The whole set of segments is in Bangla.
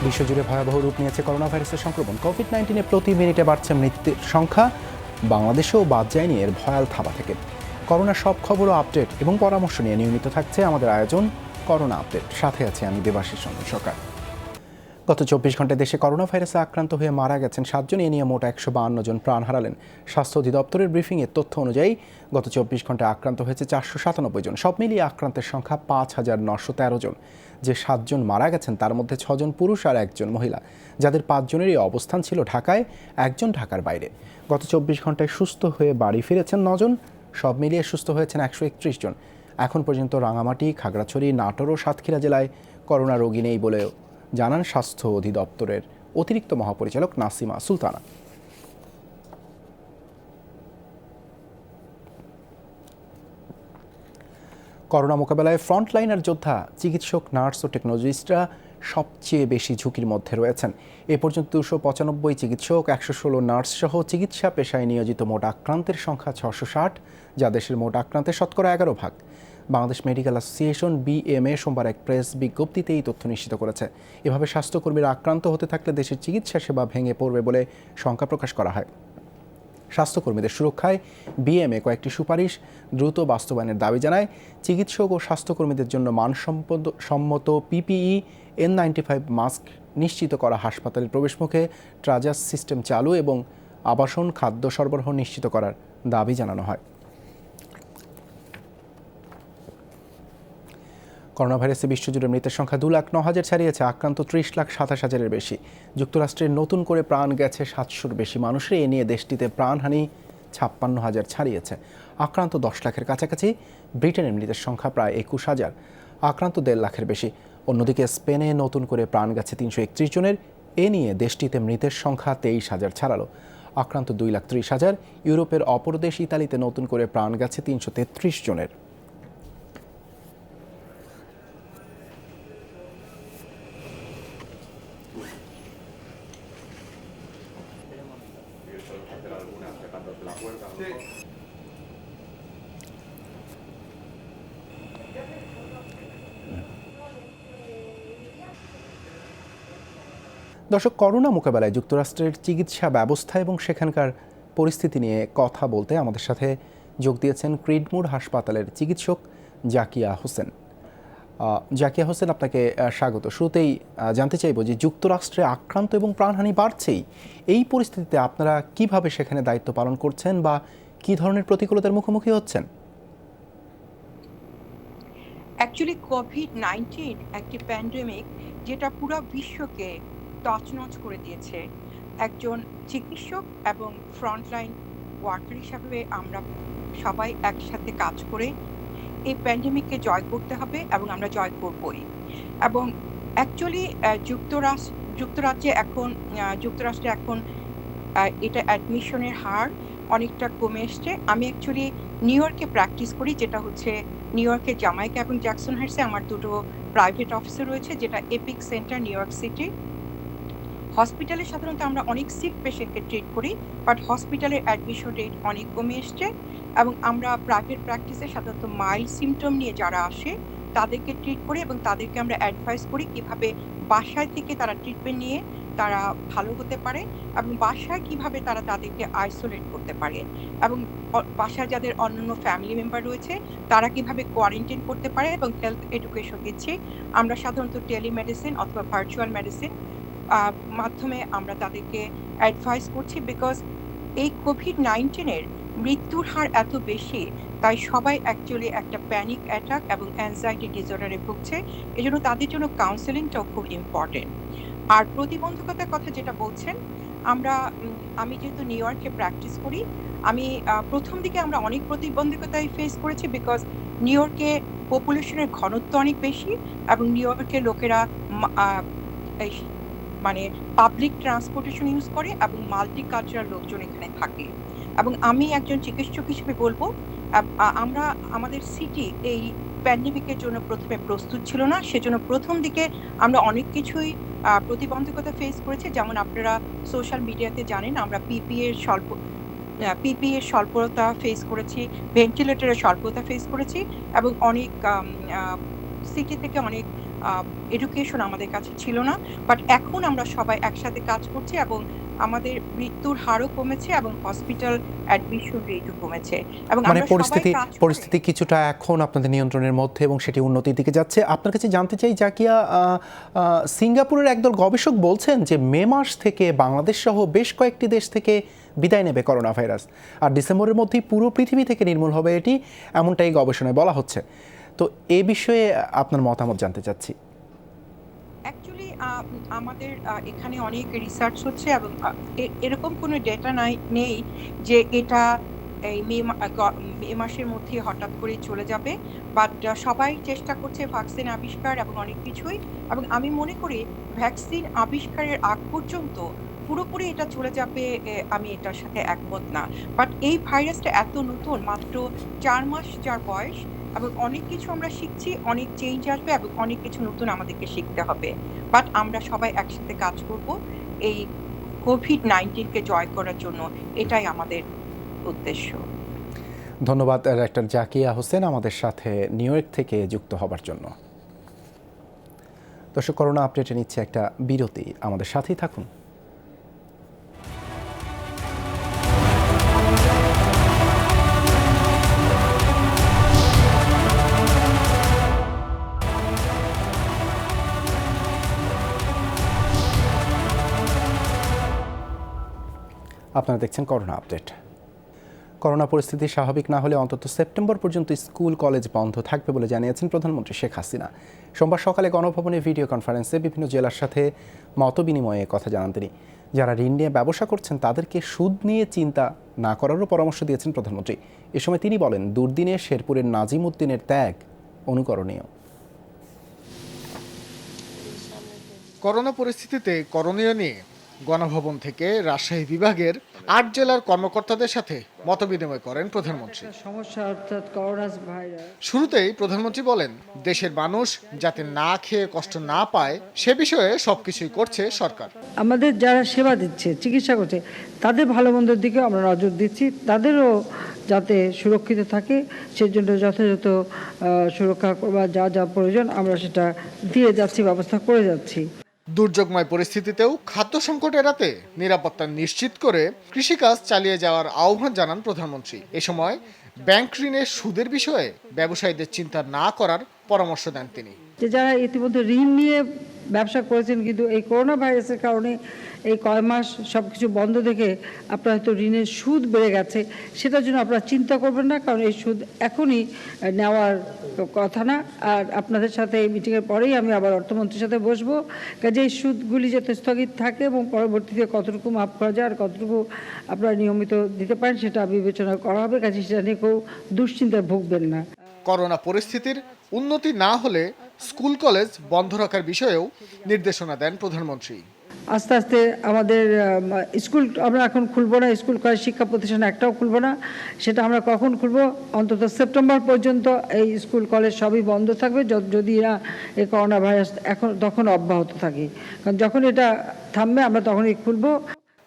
বিশ্বজুড়ে ভয়াবহ রূপ নিয়েছে করোনা ভাইরাসের সংক্রমণ। কোভিড-19 প্রতি মিনিটে বাড়ছে মৃত্যুর সংখ্যা। বাংলাদেশেও বাদ যায়নি এর ভয়াল থাবা থেকে। করোনার সব খবর ও আপডেট এবং পরামর্শ নিয়ে নিয়মিত থাকছে আমাদের আয়োজন করোনা আপডেট। সাথে আছে আমি দেবাশিস চন্দ্র সরকার। গত 24 ঘন্টায় দেশে করোনা ভাইরাসে আক্রান্ত হয়ে মারা গেছেন 7 জন। এ নিয়ে মোট 152 জন প্রাণ হারালেন। স্বাস্থ্য অধিদপ্তরের ব্রিফিংয়ের তথ্য অনুযায়ী গত 24 ঘন্টায় আক্রান্ত হয়েছে 497 জন। সব মিলিয়ে আক্রান্তের সংখ্যা 5913 জন। যে 7 জন মারা গেছেন তার মধ্যে 6 জন পুরুষ আর 1 জন মহিলা, যাদের 5 জনেরই অবস্থান ছিল ঢাকায়, 1 জন ঢাকার বাইরে। গত 24 ঘন্টায় সুস্থ হয়ে বাড়ি ফিরেছেন 9 জন। সব মিলিয়ে সুস্থ হয়েছেন 131 জন। এখন পর্যন্ত রাঙামাটি, খাগড়াছড়ি, নাটোর ও সাতক্ষীরা জেলায় করোনা রোগী নেই বলে জানান স্বাস্থ্য অধিদপ্তরের অতিরিক্ত মহাপরিচালক নাসিমা সুলতানা। করোনা মোকাবেলায় ফ্রন্টলাইনার যোদ্ধা চিকিৎসক, নার্স ও টেকনোলজিস্টরা সবচেয়ে বেশি ঝুঁকির মধ্যে রয়েছেন। এ পর্যন্ত 295 চিকিৎসক, 116 নার্স সহ চিকিৎসা পেশায় নিয়োজিত মোট আক্রান্তের সংখ্যা 660, যা দেশের মোট আক্রান্তের শতকরা 11%। বাংলাদেশ মেডিকেল অ্যাসোসিয়েশন বিএমএ সোমবার এক প্রেস বিজ্ঞপ্তিতে এই তথ্য নিশ্চিত করেছে। এভাবে স্বাস্থ্যকর্মীরা আক্রান্ত হতে থাকলে দেশের চিকিৎসা সেবা ভেঙে পড়বে বলে শঙ্কা প্রকাশ করা হয়। স্বাস্থ্যকর্মীদের সুরক্ষায় বিএমএ কয়েকটি সুপারিশ দ্রুত বাস্তবায়নের দাবি জানায়। চিকিৎসক ও স্বাস্থ্যকর্মীদের জন্য মানসম্মত পিপিই, N95 মাস্ক নিশ্চিত করা, হাসপাতালের প্রবেশমুখে ট্রাজাস সিস্টেম চালু এবং আবাসন খাদ্য সরবরাহ নিশ্চিত করার দাবি জানানো হয়। করোনা ভাইরাসে বিশ্বজুড়ে মৃতের সংখ্যা 2,09,000 ছাড়িয়েছে। আক্রান্ত 30,27,000-এর বেশি। যুক্তরাষ্ট্রের নতুন করে প্রাণ গেছে 700-র বেশি মানুষের। এ নিয়ে দেশটিতে প্রাণহানি 56,000 ছাড়িয়েছে। আক্রান্ত 10 লাখের কাছাকাছি। ব্রিটেনের মৃতের সংখ্যা প্রায় 21,000। আক্রান্ত 1.5 লাখের বেশি। অন্যদিকে স্পেনে নতুন করে প্রাণ গেছে 331 জনের। এ নিয়ে দেশটিতে মৃতের সংখ্যা 23,000 ছাড়ালো। আক্রান্ত 2,30,000। ইউরোপের অপর দেশ ইতালিতে নতুন করে প্রাণ গেছে 333 জনের। দর্শক, করোনা মোকাবেলায় যুক্তরাষ্ট্রের চিকিৎসা ব্যবস্থা এবং সেখানকার পরিস্থিতি নিয়ে কথা বলতে আমাদের সাথে যোগ দিয়েছেন ক্রিডমোর হাসপাতালের চিকিৎসক জাকিয়া হোসেন। জাকিয়া হোসেন, আপনাকে স্বাগত। শুরুতেই জানতে চাইব যে যুক্তরাষ্ট্রে আক্রান্ত এবং প্রাণহানি বাড়ছেই, এই পরিস্থিতিতে আপনারা কিভাবে সেখানে দায়িত্ব পালন করছেন বা কী ধরনের প্রতিকূলতার মুখোমুখি হচ্ছেন? অ্যাকচুয়ালি কোভিড-19 একটি প্যান্ডেমিক যেটা পুরো বিশ্বকে তছনছ করে দিয়েছে। একজন চিকিৎসক এবং ফ্রন্টলাইন ওয়ার্কার হিসাবে আমরা সবাই একসাথে কাজ করে এই প্যান্ডেমিককে জয় করতে হবে এবং আমরা জয় করবই। এবং অ্যাকচুয়ালি যুক্তরাষ্ট্রে এখন এটা অ্যাডমিশনের হার অনেকটা কমে এসছে। আমি অ্যাকচুয়ালি নিউ ইয়র্কে প্র্যাকটিস করি, যেটা হচ্ছে নিউ ইয়র্কের জামাইকা এবং জ্যাকসন হাইটসে আমার দুটো প্রাইভেট অফিসে রয়েছে, যেটা epic centre new York city. হসপিটালে সাধারণত আমরা অনেক সিক পেশেন্টকে ট্রিট করি, বাট হসপিটালের অ্যাডমিশন রেট অনেক কমে এসছে। এবং আমরা প্রাইভেট প্র্যাকটিসে সাধারণত মাইল্ড সিমটম নিয়ে যারা আসে তাদেরকে ট্রিট করি এবং তাদেরকে আমরা অ্যাডভাইস করি কীভাবে বাসায় থেকে তারা ট্রিটমেন্ট নিয়ে তারা ভালো হতে পারে এবং বাসায় কিভাবে তারা তাদেরকে আইসোলেট করতে পারে এবং বাসায় যাদের অন্যান্য ফ্যামিলি মেম্বার রয়েছে তারা কিভাবে কোয়ারেন্টাইন করতে পারে এবং হেলথ এডুকেশন দিচ্ছি। আমরা সাধারণত টেলিমেডিসিন অথবা ভার্চুয়াল মেডিসিন মাধ্যমে আমরা তাদেরকে অ্যাডভাইস করছি, বিকজ এই কোভিড-19 মৃত্যুর হার এত বেশি, তাই সবাই অ্যাকচুয়ালি একটা প্যানিক অ্যাটাক এবং অ্যাংজাইটি ডিসঅর্ডারে ভুগছে। এই জন্য তাদের জন্য কাউন্সেলিংটাও খুব ইম্পর্টেন্ট। আর প্রতিবন্ধকতার কথা যেটা বলছেন, আমি যেহেতু নিউ ইয়র্কে প্র্যাকটিস করি, আমি প্রথম দিকে আমরা অনেক প্রতিবন্ধকতাই ফেস করেছি, বিকজ নিউ ইয়র্কে পপুলেশনের ঘনত্ব অনেক বেশি এবং নিউ ইয়র্কের লোকেরা মানে পাবলিক ট্রান্সপোর্টেশন ইউজ করে এবং মাল্টিকালচারাল লোকজন এখানে থাকে। এবং আমি একজন চিকিৎসক হিসেবে বলবো, আমাদের সিটি এই প্যান্ডেমিকের জন্য প্রথমে প্রস্তুত ছিল না। সেজন্য প্রথম দিকে আমরা অনেক কিছুই প্রতিবন্ধকতা ফেস করেছি। যেমন আপনারা সোশ্যাল মিডিয়াতে জানেন, আমরা পিপিএর স্বল্পতা ফেস করেছি, ভেন্টিলেটরের স্বল্পতা ফেস করেছি এবং অনেক সিটি থেকে অনেক এডুকেশন আমাদের কাছে ছিল না, বাট এখন আমরা সবাই একসাথে কাজ করছি এবং আমাদের মৃত্যুর হারও কমেছে এবং হসপিটাল অ্যাডমিশন রেটও কমেছে এবং মানে আমরা সবাই পরিস্থিতি কাজ করে পরিস্থিতি কিছুটা এখন আপনাদের নিয়ন্ত্রণের মধ্যে এবং সেটি উন্নতির দিকে যাচ্ছে। আপনার কাছে জানতে চাই জাকিয়া, সিঙ্গাপুরের একদল গবেষক বলছেন যে মে মাস থেকে বাংলাদেশ সহ বেশ কয়েকটি দেশ থেকে বিদায় নেবে করোনা ভাইরাস, আর ডিসেম্বরের মধ্যেই পুরো পৃথিবী থেকে নির্মূল হবে এটি, এমনটাই গবেষণায় বলা হচ্ছে। তো এ বিষয়ে আপনার মতামত জানতে চাচ্ছি। অ্যাকচুয়ালি আমাদের এখানে অনেক রিসার্চ হচ্ছে এবং এরকম কোনো ডেটা নেই যে এটা এই মে মাসের মধ্যে হঠাৎ করে চলে যাবে, বাট সবাই চেষ্টা করছে ভ্যাকসিন আবিষ্কার এবং অনেক কিছুই, এবং আমি মনে করি ভ্যাকসিন আবিষ্কারের আগ পর্যন্ত পুরোপুরি এটা চলে যাবে আমি এটার সাথে একমত না। বাট এই ভাইরাসটা এত নতুন, মাত্র 4 মাস যার বয়স, এবং অনেক কিছু আমরা শিখছি, অনেক চেঞ্জ আসবে এবং অনেক কিছু নতুন আমাদেরকে শিখতে হবে। বাট আমরা সবাই একসাথে কাজ করব এই কোভিড-19কে জয় করার জন্য, এটাই আমাদের উদ্দেশ্য। ধন্যবাদ ডাক্তার জাকিয়া হোসেন আমাদের সাথে নিউ ইয়র্ক থেকে যুক্ত হবার জন্য। দর্শক, করোনা আপডেটে নিচ্ছে একটা বিরতি, আমাদের সাথেই থাকুন। আপনারা দেখছেন করোনা আপডেট। করোনা পরিস্থিতি স্বাভাবিক না হলে অন্তত সেপ্টেম্বর পর্যন্ত স্কুল কলেজ বন্ধ থাকবে বলে জানিয়েছেন প্রধানমন্ত্রী শেখ হাসিনা। সোমবার সকালে গণভবনে ভিডিও কনফারেন্সে বিভিন্ন জেলার সাথে মতবিনিময়ে কথা জানান তিনি। যারা ঋণ নিয়ে ব্যবসা করছেন তাদেরকে সুদ নিয়ে চিন্তা না করারও পরামর্শ দিয়েছেন প্রধানমন্ত্রী। এ সময় তিনি বলেন, দুর্দিনে শেরপুরের নাজিম উদ্দিনের ত্যাগ অনুকরণীয়। করোনা পরিস্থিতিতে করণীয় নিয়ে গণভবন থেকে রাজশাহী বিভাগের ৮ জেলার কর্মকর্তাদের সাথে মতবিনিময় করেন প্রধানমন্ত্রী। সমস্যা অর্থাৎ করোনা ভাইরাস। শুরুতেই প্রধানমন্ত্রী বলেন, দেশের মানুষ যাতে না খেয়ে কষ্ট না পায় সে বিষয়ে সবকিছুই করছে সরকার। আমাদের যারা সেবা দিচ্ছে, চিকিৎসা করছে, তাদের ভালো মন্দের দিকে আমরা নজর দিচ্ছি, তাদেরও যাতে সুরক্ষিত থাকে সেজন্য যথাযথ সুরক্ষা বা যা যা প্রয়োজন আমরা সেটা দিয়ে যাচ্ছি, ব্যবস্থা করে যাচ্ছি। দুর্যোগময় পরিস্থিতিতেও খাদ্য সংকট এড়াতে নিরাপত্তা নিশ্চিত করে কৃষিকাজ চালিয়ে যাওয়ার আহ্বান জানান প্রধানমন্ত্রী। এ সময় ব্যাংক ঋণের সুদের বিষয়ে ব্যবসায়ীদের চিন্তা না করার পরামর্শ দেন তিনি। যে যারা ইতিমধ্যে ঋণ নিয়ে ব্যবসা করেছেন কিন্তু এই করোনা ভাইরাসের কারণে এই কয় মাস সব কিছু বন্ধ দেখে আপনার হয়তো ঋণের সুদ বেড়ে গেছে, সেটার জন্য আপনারা চিন্তা করবেন না, কারণ এই সুদ এখনই নেওয়ার কথা না। আর আপনাদের সাথে এই মিটিংয়ের পরেই আমি আবার অর্থমন্ত্রীর সাথে বসবো, কাজে এই সুদগুলি যাতে স্থগিত থাকে এবং পরবর্তীতে কতটুকু মাফ করা যায় আর কতটুকু আপনারা নিয়মিত দিতে পারেন সেটা বিবেচনা করা হবে, কাজে সেটা নিয়ে কেউ দুশ্চিন্তায় ভুগবেন না। করোনা পরিস্থিতির উন্নতি না হলে স্কুল কলেজ বন্ধ রাখার বিষয়েও নির্দেশনা দেন প্রধানমন্ত্রী। আস্তে আস্তে আমাদের স্কুল আমরা এখন খুলবো না, স্কুল কলেজ শিক্ষা প্রতিষ্ঠান একটাও খুলবো না। সেটা আমরা কখন খুলবো? অন্তত সেপ্টেম্বর পর্যন্ত এই স্কুল কলেজ সবই বন্ধ থাকবে, যদি না এই করোনা ভাইরাস তখন অব্যাহত থাকে, কারণ যখন এটা থামবে আমরা তখনই খুলবো।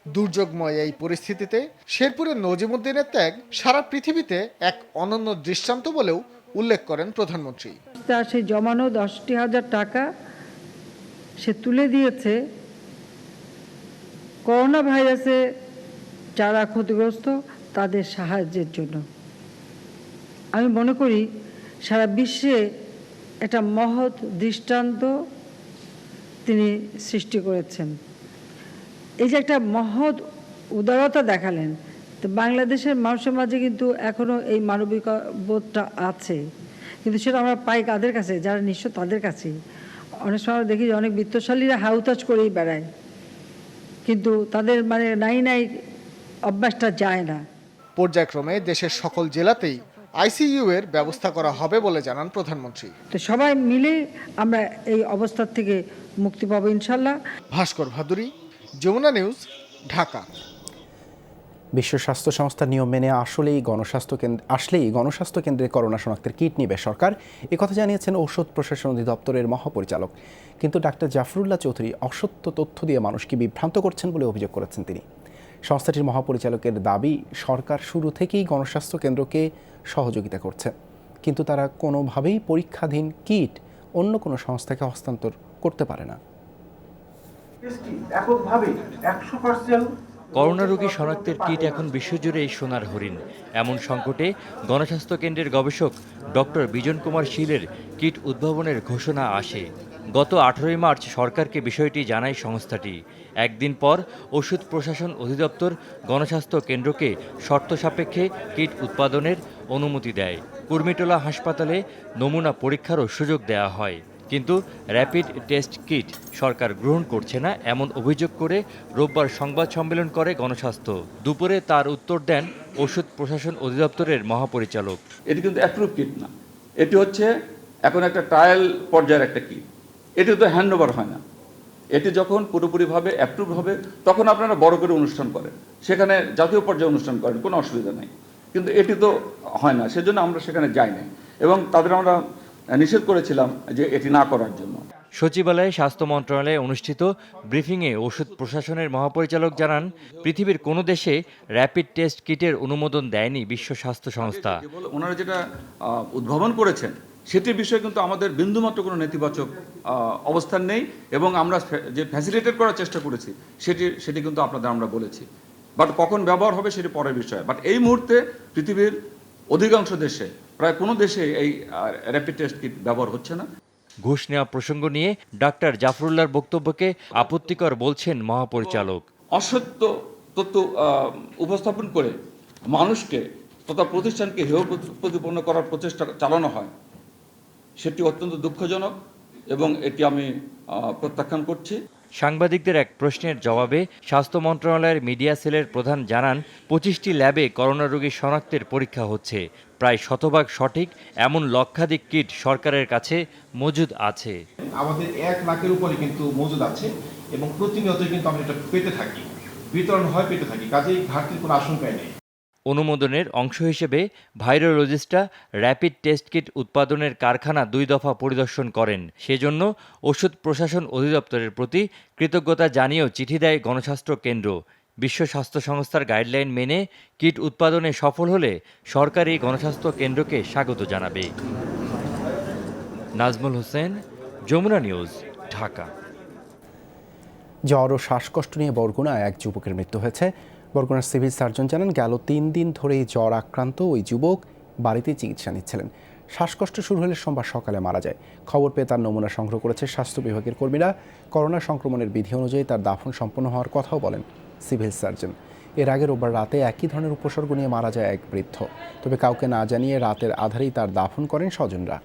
দুর্যোগময় এই পরিস্থিতিতে শেরপুরের নজিমুদ্দিনের ত্যাগ সারা পৃথিবীতে এক অনন্য দৃষ্টান্ত বলেও উল্লেখ করেন প্রধানমন্ত্রী। তার সেই জমানো 10,000 টাকা সে তুলে দিয়েছে করোনা ভাইরাসে যারা ক্ষতিগ্রস্ত তাদের সাহায্যের জন্য। আমি মনে করি সারা বিশ্বে একটা মহৎ দৃষ্টান্ত তিনি সৃষ্টি করেছেন। এই যে একটা মহৎ উদারতা দেখালেন, তো বাংলাদেশের মানুষের মাঝে কিন্তু এখনও এই মানবিক বোধটা আছে, কিন্তু সেটা আমরা পাই কাদের কাছে? যারা নিঃস্ব তাদের কাছেই। অনেক সময় দেখি যে অনেক বিত্তশালীরা হাউতাজ করেই বেড়ায়, কিন্তু তাদের নাই অভ্যাসটা যায় না। পর্যায়ক্রমে দেশের সকল জেলাতেই আইসিইউ এর ব্যবস্থা করা হবে বলে জানান প্রধানমন্ত্রী। তো সবাই মিলে আমরা এই অবস্থার থেকে মুক্তি পাবো ইনশাল্লাহ। ভাস্কর ভাদুরী, যমুনা নিউজ, ঢাকা। বিশ্ব স্বাস্থ্য সংস্থার নিয়ম মেনে আসলেই গণস্বাস্থ্য কেন্দ্রে করোনা শনাক্তের কিট নিবে সরকার, একথা জানিয়েছেন ঔষধ প্রশাসন অধিদপ্তরের মহাপরিচালক। কিন্তু ডাক্তার জাফরুল্লাহ চৌধুরী অসত্য তথ্য দিয়ে মানুষকে বিভ্রান্ত করছেন বলে অভিযোগ করেছেন তিনি। সংস্থাটির মহাপরিচালকের দাবি, সরকার শুরু থেকেই গণস্বাস্থ্য কেন্দ্রকে সহযোগিতা করছে, কিন্তু তারা কোনোভাবেই পরীক্ষাধীন কিট অন্য কোনো সংস্থাকে হস্তান্তর করতে পারে না। করোনা রোগী শনাক্তের কিট এখন বিশ্বজুড়েই সোনার হরিণ। এমন সংকটে গণস্বাস্থ্য কেন্দ্রের গবেষক ডক্টর বিজন কুমার শীলের কিট উদ্ভাবনের ঘোষণা আসে। গত 18 মার্চ সরকারকে বিষয়টি জানায় সংস্থাটি। একদিন পর ওষুধ প্রশাসন অধিদপ্তর গণস্বাস্থ্য কেন্দ্রকে শর্ত সাপেক্ষে কিট উৎপাদনের অনুমতি দেয়। কুর্মিটোলা হাসপাতালে নমুনা পরীক্ষারও সুযোগ দেওয়া হয়। কিন্তু র্যাপিড টেস্ট কিট সরকার গ্রহণ করছে না এমন অভিযোগ করে রোববার সংবাদ সম্মেলন করে গণস্বাস্থ্য। দুপুরে তার উত্তর দেন ওষুধ প্রশাসন অধিদপ্তরের মহাপরিচালক। এটি কিন্তু অ্যাপ্রুভ কিট না, এটি হচ্ছে এখন একটা ট্রায়াল পর্যায়ের একটা কিট। এটি তো হ্যান্ড ওভার হয় না। এটি যখন পুরোপুরিভাবে অ্যাপ্রুভ হবে তখন আপনারা বড় করে অনুষ্ঠান করেন, সেখানে জাতীয় পর্যায়ে অনুষ্ঠান করেন, কোনো অসুবিধা নেই। কিন্তু এটি তো হয় না, সেজন্য আমরা সেখানে যাই নাই এবং তাদের আমরা নিষেধ করেছিলাম যে এটি না করার জন্য। সচিবালয়ে স্বাস্থ্য মন্ত্রণালয়ে অনুষ্ঠিত ব্রিফিংয়ে ওষুধ প্রশাসনের মহাপরিচালক জানান, পৃথিবীর কোনো দেশে র্যাপিড টেস্ট কিটের অনুমোদন দেয়নি বিশ্ব স্বাস্থ্য সংস্থা। ওনারা যেটা উদ্ভাবন করেছেন সেটির বিষয়ে কিন্তু আমাদের বিন্দুমাত্র কোনো নেতিবাচক অবস্থান নেই এবং আমরা যে ফ্যাসিলিটেট করার চেষ্টা করেছি সেটি কিন্তু আপনাদের আমরা বলেছি। বাট কখন ব্যবহার হবে সেটি পরের বিষয়। বাট এই মুহূর্তে পৃথিবীর অধিকাংশ দেশে, প্রায় কোনো দেশে এই র্যাপিড টেস্ট কিট ব্যবহার হচ্ছে না। ঘুষ নেওয়া প্রসঙ্গ নিয়ে ডাক্তার জাফরুল্লাহর বক্তব্যকে আপত্তিকর বলছেন মহাপরিচালক। অসত্য তথ্য উপস্থাপন করে মানুষকে তথা প্রতিষ্ঠানকে হেয় প্রতিপন্ন করার প্রচেষ্টা চালানো হয়, সেটি অত্যন্ত দুঃখজনক এবং এটি আমি প্রত্যাখ্যান করছি। সাংবাদিকদের এক প্রশ্নের জবাবে স্বাস্থ্য মন্ত্রণালয়ের মিডিয়া সেলের প্রধান জানান, 25টি ল্যাবে করোনা রোগী শনাক্তের পরীক্ষা হচ্ছে। প্রায় শতভাগ সঠিক এমন লক্ষাধিক কিট সরকারের কাছে মজুদ আছে। আমাদের 1 লাখের উপরে কিন্তু মজুদ আছে এবং প্রতিনিয়তই কিন্তু আমরা এটা পেতে থাকি, বিতরণ হয়, পেতে থাকি। কাজেই ঘাটতির কোনো আশঙ্কাই নেই। অনুমোদনের অংশ হিসেবে ভাইরোলজিস্টরা র্যাপিড টেস্ট কিট উৎপাদনের কারখানা 2 দফা পরিদর্শন করেন। সেজন্য ওষুধ প্রশাসন অধিদপ্তরের প্রতি কৃতজ্ঞতা জানিয়েও চিঠি দেয় গণস্বাস্থ্য কেন্দ্র। বিশ্ব স্বাস্থ্য সংস্থার গাইডলাইন মেনে কিট উৎপাদনে সফল হলে সরকারি গণস্বাস্থ্য কেন্দ্রকে স্বাগত জানাবে। নাজমুল হোসেন, যমুনা নিউজ, ঢাকা। জ্বর ও শ্বাসকষ্ট নিয়ে বরগুনায় এক যুবকের মৃত্যু হয়েছে। বরগুনার সিভিল সার্জন জানান, গেল 3 দিন ধরেই জ্বর আক্রান্ত ওই যুবক বাড়িতে চিকিৎসা নিচ্ছিলেন। শ্বাসকষ্ট শুরু হলে সোমবার সকালে মারা যায়। খবর পেয়ে তার নমুনা সংগ্রহ করেছে স্বাস্থ্য বিভাগের কর্মীরা। করোনা সংক্রমণের বিধি অনুযায়ী তার দাফন সম্পন্ন হওয়ার কথাও বলেন সিভিল সার্জন। এর আগে রোববার রাতে একই ধরনের উপসর্গ নিয়ে মারা যায় এক বৃদ্ধ। তবে কাউকে না জানিয়ে রাতের আধারেই তার দাফন করেন স্বজনরা।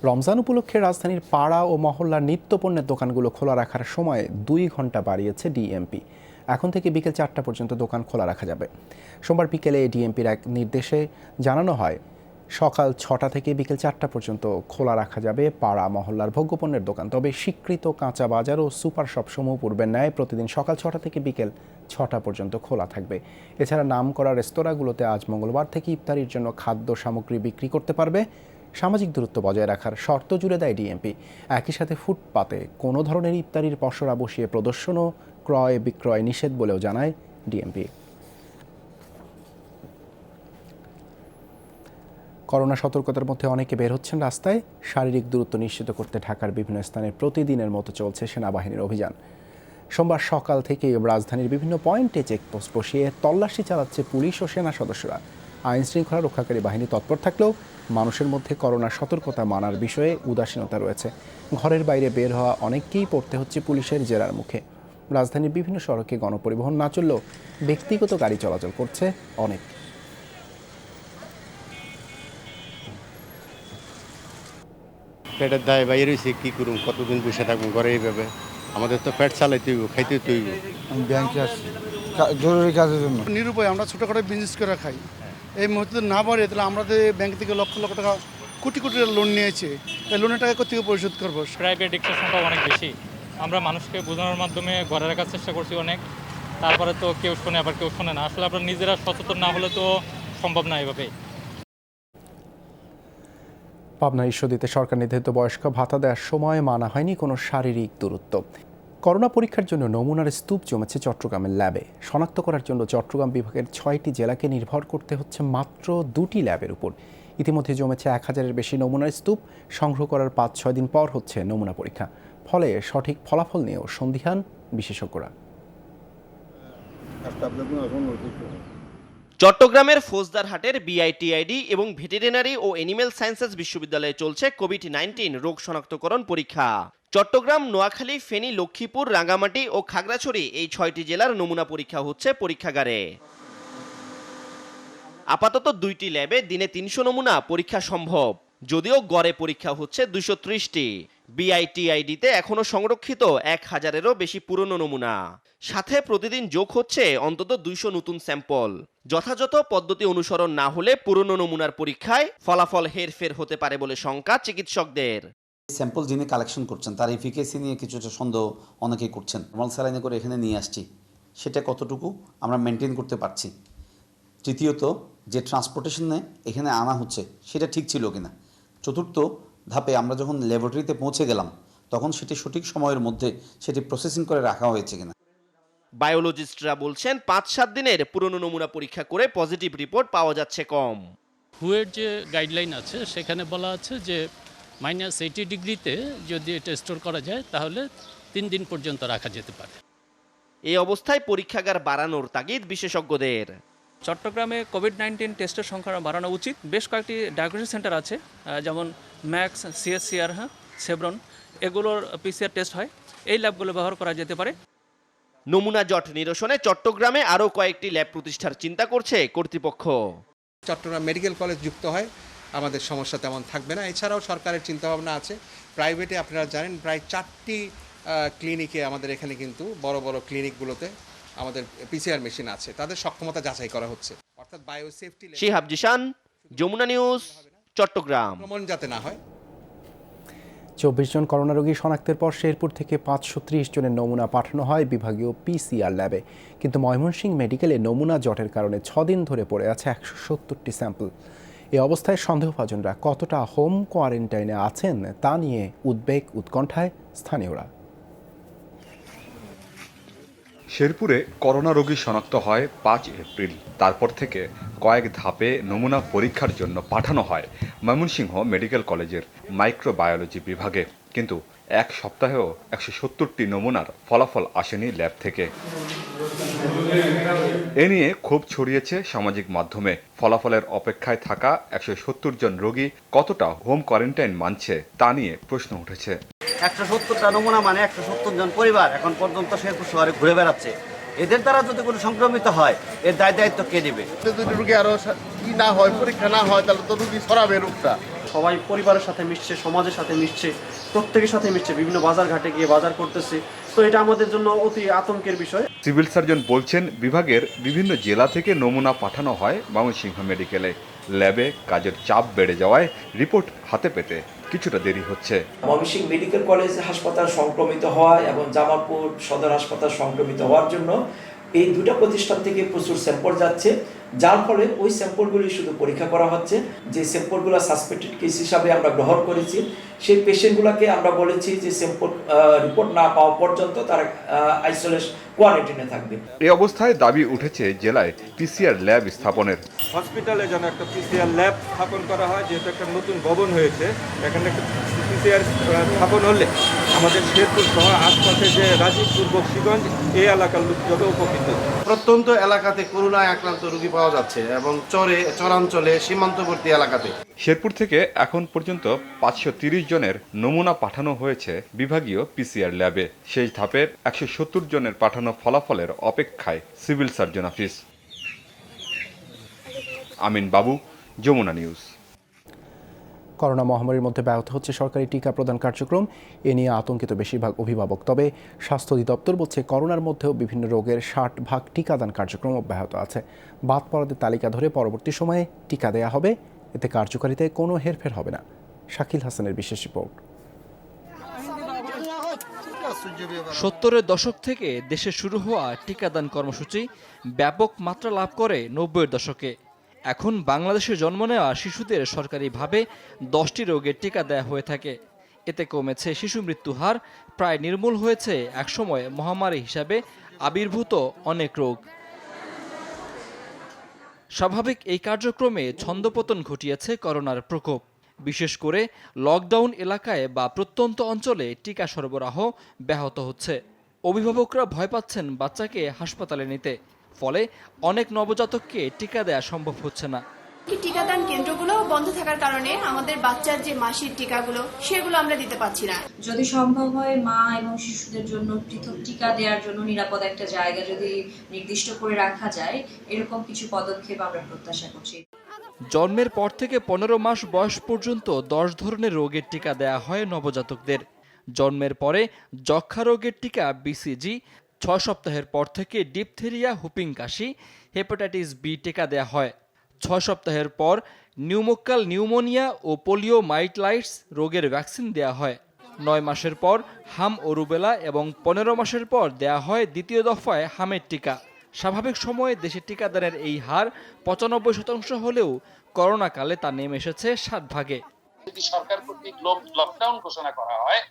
রমজান উপলক্ষে রাজধানীর পাড়া ও মহল্লার নিত্যপণ্যের দোকানগুলো খোলা রাখার সময় 2 ঘন্টা বাড়িয়েছে ডিএমপি। এখন থেকে বিকেল 4টা পর্যন্ত দোকান খোলা রাখা যাবে। সোমবার বিকেলে ডিএমপির এক নির্দেশে জানানো হয়, সকাল 6টা থেকে বিকেল 4টা পর্যন্ত খোলা রাখা যাবে পাড়া মহল্লার ভোগ্যপণ্যের দোকান। তবে স্বীকৃত কাঁচা বাজার ও সুপার শপসমূহ পূর্বের ন্যায় প্রতিদিন সকাল 6টা থেকে বিকেল 6টা পর্যন্ত খোলা থাকবে। এছাড়া নামকরা রেস্তোরাঁগুলোতে আজ মঙ্গলবার থেকে ইফতারির জন্য খাদ্য সামগ্রী বিক্রি করতে পারবে। সামাজিক দূরত্ব বজায় রাখার শর্ত জুড়ে দেয় ডিএমপি। একই সাথে ফুটপাতে কোনো ধরনের ইফতারির পসরা বসিয়ে প্রদর্শন ও ক্রয় বিক্রয় নিষেধ বলেও জানায় ডিএমপি। করোনা সতর্কতার মধ্যে অনেকে বের হচ্ছেন রাস্তায়। শারীরিক দূরত্ব নিশ্চিত করতে ঢাকার বিভিন্ন স্থানে প্রতিদিনের মতো চলছে সেনাবাহিনীর অভিযান। সোমবার সকাল থেকে রাজধানীর বিভিন্ন পয়েন্টে চেকপোস্ট বসিয়ে তল্লাশি চালাচ্ছে পুলিশ ও সেনা সদস্যরা। আইন শৃঙ্খলা রক্ষাকারী বাহিনী তৎপর থাকলেও মানুষের মধ্যে করোনা সতর্কতা মানার বিষয়ে উদাসীনতা রয়েছে। ঘরের বাইরে বের হওয়া অনেককেই পড়তে হচ্ছে পুলিশের জেরার মুখে। রাজধানীর বিভিন্ন সড়কে গণপরিবহন না চললেও ব্যক্তিগত গাড়ি চলাচল করছে অনেক। পেটের দায় বাইরে রয়েছে, কী করুন, কতদিন বসে থাকবো ঘরে এইভাবে? আমাদের তো পেট চালাইতে হইব, খাইতে হইব। আমি ব্যাংকে আসছি জরুরি কাজের জন্য। নিরুপায় আমরা ছোটোখাটো বিজনেস করে খাই। এই মুহূর্তে না পারে তাহলে আমাদের ব্যাংক থেকে লক্ষ লক্ষ টাকা কোটি কোটি লোন নিয়েছে, এই লোনের টাকা কোথেকে পরিশোধ করবো? প্রাইভেট রিক্সার সংখ্যা অনেক বেশি। আমরা মানুষকে বোঝানোর মাধ্যমে ঘরে রাখার চেষ্টা করছি অনেক, তারপরে তো কেউ শোনে আবার কেউ শোনে না। আসলে আমরা নিজেরা সচেতন না হলে তো সম্ভব না এভাবে। পাবনার ঈশ্বরদীতে সরকার নির্ধারিত বয়স্ক ভাতা দেওয়ার সময় মানা হয়নি কোনো শারীরিক দূরত্ব। করোনা পরীক্ষার জন্য নমুনার স্তূপ জমেছে চট্টগ্রামের ল্যাবে। শনাক্ত করার জন্য চট্টগ্রাম বিভাগের 6টি জেলাকে নির্ভর করতে হচ্ছে মাত্র 2টি ল্যাবের উপর। ইতিমধ্যে জমেছে 1000-এর বেশি নমুনার স্তূপ। সংগ্রহ করার 5-6 দিন পর হচ্ছে নমুনা পরীক্ষা। ফলে সঠিক ফলাফল নিয়েও সন্দিহান বিশেষজ্ঞরা। চট্টগ্রামের ফৌজদারহাটের বিআইটিআইডি এবং ভেটেরিনারি ও অ্যানিমেল সায়েন্সেস বিশ্ববিদ্যালয়ে চলছে কোভিড-19 রোগ শনাক্তকরণ পরীক্ষা। চট্টগ্রাম, নোয়াখালী, ফেনী, লক্ষ্মীপুর, রাঙ্গামাটি ও খাগড়াছড়ি এই 6টি জেলার নমুনা পরীক্ষা হচ্ছে পরীক্ষাগারে। আপাতত 2টি ল্যাবে দিনে 300 নমুনা পরীক্ষা সম্ভব, যদিও গড়ে পরীক্ষা হচ্ছে 230টি। বিআইটিআইডিতে এখনো সংরক্ষিত 1000-এরও বেশি পুরনো নমুনা, সাথে প্রতিদিন যোগ হচ্ছে অন্তত 200 নতুন স্যাম্পল। যথাযথ পদ্ধতি অনুসরণ না হলে পুরনো নমুনার পরীক্ষায় ফলাফল হেরফের হতে পারে বলে শঙ্কা চিকিৎসকদের। স্যাম্পল যিনি কালেকশন করছেন তার এফিকেসি নিয়ে কিছুটা সন্দেহ অনেকেই করছেন। নর্মাল স্যালাইনে করে এখানে নিয়ে আসছি, সেটা কতটুকু আমরা মেনটেন করতে পারছি। তৃতীয়ত, যে ট্রান্সপোর্টেশনে এখানে আনা হচ্ছে সেটা ঠিক ছিল কিনা। চতুর্থ ধাপে আমরা যখন ল্যাবরেটরিতে পৌঁছে গেলাম তখন সেটি সঠিক সময়ের মধ্যে সেটি প্রসেসিং করে রাখা হয়েছে কিনা। বায়োলজিস্টরা বলছেন 5-7 দিনের পুরনো নমুনা পরীক্ষা করে পজিটিভ রিপোর্ট পাওয়া যাচ্ছে কম। হুয়ের যে গাইডলাইন আছে সেখানে বলা আছে যে -80 ডিগ্রিতে যদি এটা স্টোর করা যায় তাহলে 3 দিন পর্যন্ত রাখা যেতে পারে। এই অবস্থায় পরীক্ষাগার বাড়ানোর তাগিদ বিশেষজ্ঞদের। চট্টগ্রামে কোভিড-19 টেস্টের সংখ্যা বাড়ানো উচিত। বেশ কয়েকটি ডায়াগনস্টিক সেন্টার আছে, যেমন ম্যাক্স, সিএসসিআর, সেব্রন, এগুলোর পিসিআর টেস্ট হয়। এই ল্যাবগুলো ব্যবহার করা যেতে পারে। নমুনা জট নিরসনে চট্টগ্রামে আরও কয়েকটি ল্যাব প্রতিষ্ঠার চিন্তা করছে কর্তৃপক্ষ। চট্টগ্রাম মেডিকেল কলেজ যুক্ত হয় আমাদের সমস্যা তেমন থাকবে না। এছাড়াও সরকারের চিন্তাভাবনা আছে প্রাইভেটে, আপনারা জানেন প্রায় 4টি ক্লিনিকে আমাদের এখানে কিন্তু বড় বড় ক্লিনিকগুলোতে আমাদের পিসিআর মেশিন আছে, তাদের সক্ষমতা যাচাই করা হচ্ছে। অর্থাৎ বায়োসেফটি। শিহাব জিশান, যমুনা নিউজ, চট্টগ্রাম। ভ্রমণ যাতে না হয়। 24 জন করোনা রোগী শনাক্তের পর শেরপুর থেকে 530 জনের নমুনা পাঠানো হয় বিভাগীয় পিসিআর ল্যাবে। কিন্তু ময়মনসিংহ মেডিকেলে নমুনা জটের কারণে 6 দিন ধরে পড়ে আছে 170টি স্যাম্পল। এই অবস্থায় সন্দেহভাজনরা কতটা হোম কোয়ারেন্টাইনে আছেন তা নিয়ে উদ্বেগ উৎকণ্ঠায় স্থানীয়রা। শেরপুরে করোনা রোগী শনাক্ত হয় 5 এপ্রিল। তারপর থেকে কয়েক ধাপে নমুনা পরীক্ষার জন্য পাঠানো হয় ময়মনসিংহ মেডিকেল কলেজের মাইক্রোবায়োলজি বিভাগে। কিন্তু এক সপ্তাহেও 170টি নমুনার ফলাফল আসেনি ল্যাব থেকে। এ নিয়ে ক্ষোভ ছড়িয়েছে সামাজিক মাধ্যমে। ফলাফলের অপেক্ষায় থাকা 170 জন রোগী কতটা হোম কোয়ারেন্টাইন মানছে তা নিয়ে প্রশ্ন উঠেছে। 170টা নমুনা মানে 170 জন পরিবার এখন পর্যন্ত শেরপুর শহরে ঘুরে বেড়াচ্ছে। এদের দ্বারা যদি কোনো সংক্রমিত হয় এর দায়িত্ব কে নেবে? যদি রোগী আরো কি না হয়, পরীক্ষা না হয়, তাহলে তো রোগী ছড়াবে রোগটা। সবাই পরিবারের সাথে মিশছে, সমাজের সাথে মিশছে, প্রত্যেকের সাথে মিশছে, বিভিন্ন বাজার ঘাটে গিয়ে বাজার করতেছে। তো এটা আমাদের জন্য অতি আতঙ্কের বিষয়। সিভিল সার্জন বলছেন বিভাগের বিভিন্ন জেলা থেকে নমুনা পাঠানো হয় ময়মনসিংহ মেডিকেলে। ল্যাবে কাজের চাপ বেড়ে যাওয়ায় রিপোর্ট হাতে পেতে কিছুটা দেরি হচ্ছে। ময়মনসিংহ মেডিকেল কলেজ হাসপাতাল সংক্রমিত হওয়া এবং জামালপুর সদর হাসপাতাল সংক্রমিত হওয়ার জন্য এই দুটো প্রতিষ্ঠান থেকে প্রচুর স্যাম্পল যাচ্ছে, যার ফলে ওই স্যাম্পলগুলি শুধু পরীক্ষা করা হচ্ছে। যে স্যাম্পলগুলো সাসপেক্টেড কেস হিসাবে আমরা গ্রহণ করেছি সেই পেশেন্টগুলোকে আমরা বলেছি যে স্যাম্পল রিপোর্ট না পাওয়া পর্যন্ত তারা আইসোলেশন কোয়ারেন্টাইনে থাকবে। এই অবস্থায় দাবি উঠেছে জেলায় পিসিআর ল্যাব স্থাপনের। হসপিটালে যেন একটা পিসিআর ল্যাব স্থাপন করা হয়, যেহেতু একটা নতুন ভবন হয়েছে, এখানে একটা পিসিআর স্থাপন হলে আমাদের শেরপুর সহ আশপাশে যে রাজীবপুর, বক্সিগঞ্জ এই এলাকার লোকজন উপকৃত। প্রত্যন্ত এলাকাতে করোনায় আক্রান্ত রোগী পাওয়া যাচ্ছে এবং চরাঞ্চলে সীমান্তবর্তী এলাকাতে। শেরপুর থেকে এখন পর্যন্ত 530 জনের নমুনা পাঠানো হয়েছে বিভাগীয় পিসিআর ল্যাবে। শেষ ধাপের 170 জনের পাঠানো ফলাফলের অপেক্ষায় সিভিল সার্জন অফিস। আমিন বাবু, যমুনা নিউজ। করোনা মহামারীর মধ্যে ব্যাহত হচ্ছে সরকারি টিকা প্রদান কার্যক্রম। এ নিয়ে আতঙ্কিত বেশিরভাগ অভিভাবক। তবে স্বাস্থ্য অধিদপ্তর বলছে করোনার মধ্যেও বিভিন্ন রোগের 60 টিকাদান কার্যক্রম অব্যাহত আছে। বাদ পড়াদের তালিকা ধরে পরবর্তী সময়ে টিকা দেয়া হবে। এতে কার্যকারিতায় কোনো হেরফের হবে না। শাকিল হাসানের বিশেষ রিপোর্ট। 70-এর দশক থেকে দেশে শুরু হওয়া টিকাদান কর্মসূচি ব্যাপক মাত্রা লাভ করে 90-এর দশকে। এখন বাংলাদেশে জন্ম নেওয়া শিশুদের সরকারিভাবে 10টি রোগের টিকা দেয়া হয়ে থাকে। এতে কমেছে শিশু মৃত্যু হার, প্রায় নির্মূল হয়েছে একসময় মহামারী হিসাবে আবির্ভূত অনেক রোগ। স্বাভাবিক এই কার্যক্রমে ছন্দপতন ঘটিয়েছে করোনার প্রকোপ। বিশেষ করে লকডাউন এলাকায় বা প্রত্যন্ত অঞ্চলে টিকা সরবরাহ ব্যাহত হচ্ছে। অভিভাবকরা ভয় পাচ্ছেন বাচ্চাকে হাসপাতালে নিতে, ফলে অনেক নবজাতককে টিকা দেয়া সম্ভব হচ্ছে না। টিকাদান কেন্দ্রগুলো বন্ধ থাকার কারণে আমাদের বাচ্চার যে মাসিক টিকাগুলো সেগুলো আমরা দিতে পারছি না। যদি সম্ভব হয় মা এবং শিশুদের জন্য পৃথক টিকা দেওয়ার জন্য নিরাপদ একটা জায়গা যদি নির্দিষ্ট করে রাখা যায়, এরকম কিছু পদক্ষেপ আমরা প্রত্যাশা করছি। জন্মের পর থেকে 15 মাস বয়স পর্যন্ত 10 ধরনের রোগের টিকা দেয়া হয় নবজাতকদের। জন্মের পরে যক্ষ্মা রোগের টিকা BCG, 6 সপ্তাহের পর থেকে ডিপথেরিয়া, হুপিং কাশি, হেপাটাইটিস বি টিকা দেয়া হয়। 6 সপ্তাহের পর নিউমোক্কাল নিউমোনিয়া ও পোলিওমাইলাইটিস রোগের ভ্যাকসিন দেয়া হয়। 9 মাসের পর হাম ও রুবেলা এবং 15 মাসের পর দেয়া হয় দ্বিতীয় দফায় হামের টিকা। স্বাভাবিক সময়ে দেশে টিকাদানের এই হার 95% হলেও করোনাকালে তা নেমে এসেছে 60 ভাগে। যদি সরকার কর্তৃক লকডাউন ঘোষণা করা হয়,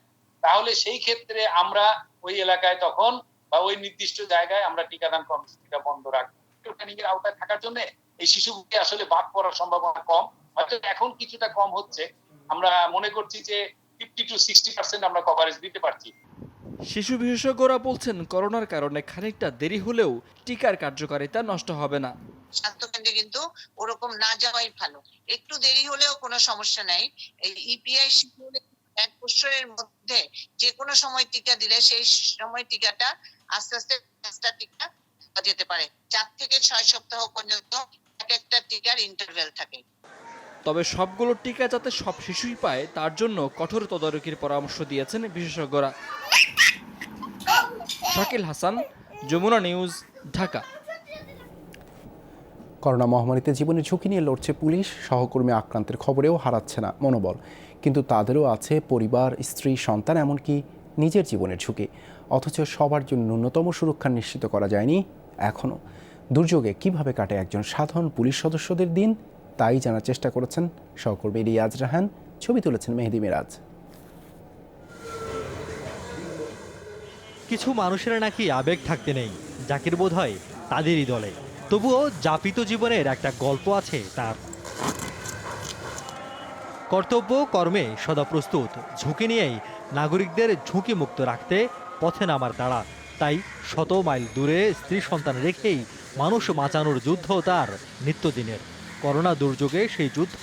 তাহলে সেই ক্ষেত্রে আমরা ওই এলাকায় তখন বা ওই নির্দিষ্ট জায়গায় আমরা টিকাদান কর্মসূচিটা বন্ধ রাখবো। ট্রেনিংয়ের আওতায় থাকার জন্য এই শিশুগুলি আসলে বাদ পড়ার সম্ভাবনা কম, হয়তো এখন কিছুটা কম হচ্ছে। আমরা মনে করছি যে 50 to 60% আমরা কভারেজ দিতে পারছি। শিশু বিশেষজ্ঞরা বলছেন করোনার কারণে খানিকটা দেরি হলেও টিকার কার্যকারিতা নষ্ট হবে না। স্বাস্থ্যকেন্দ্রে কিন্তু ওরকম না যাওয়াই ভালো, একটু দেরি হলেও কোনো সমস্যা নাই। এই ইপিআই শিডিউলে 1 বছরের মধ্যে যে কোনো সময় টিকা দিলে সেই সময় টিকাটা আস্তে আস্তে টিকা যেতে পারে। 4 থেকে 6 সপ্তাহ পর্যন্ত একটা টিকার ইন্টারভ্যাল থাকে। তবে সবগুলো টিকা যাতে সব শিশুই পায় তার জন্য কঠোর তদারকির পরামর্শ দিয়েছেন বিশেষজ্ঞরা। শাকিল হাসান, যমুনা নিউজ, ঢাকা। করোনা মহামারীতে জীবনের ঝুঁকি নিয়ে লড়ছে পুলিশ, সহকর্মী আক্রান্তের খবরেও হারাচ্ছে না মনোবল। কিন্তু তাদেরও আছে পরিবার, স্ত্রী, সন্তান, এমনকি নিজের জীবনের ঝুঁকি। অথচ সবার জন্য ন্যূনতম সুরক্ষা নিশ্চিত করা যায়নি এখনও। দুর্যোগে কিভাবে কাটে একজন সাধারণ পুলিশ সদস্যদের দিন, তাই জানার চেষ্টা করেছেন সহকর্মী রিয়াজ রাহান। ছবি তুলেছেন মেহেদি মিরাজ। কিছু মানুষের নাকি আবেগ থাকতে নেই, জাকির বোধ হয় তাদেরই দলে। তবুও যাপিত জীবনের একটা গল্প আছে তার। কর্তব্য কর্মে সদা প্রস্তুত, ঝুঁকি নিয়েই নাগরিকদের ঝুঁকি মুক্ত রাখতে পথে নামার তাড়া। তাই 100 মাইল দূরে স্ত্রী সন্তান রেখেই মানুষ বাঁচানোর যুদ্ধ তার নিত্যদিনের। করোনা দুর্যোগে সেই যুদ্ধ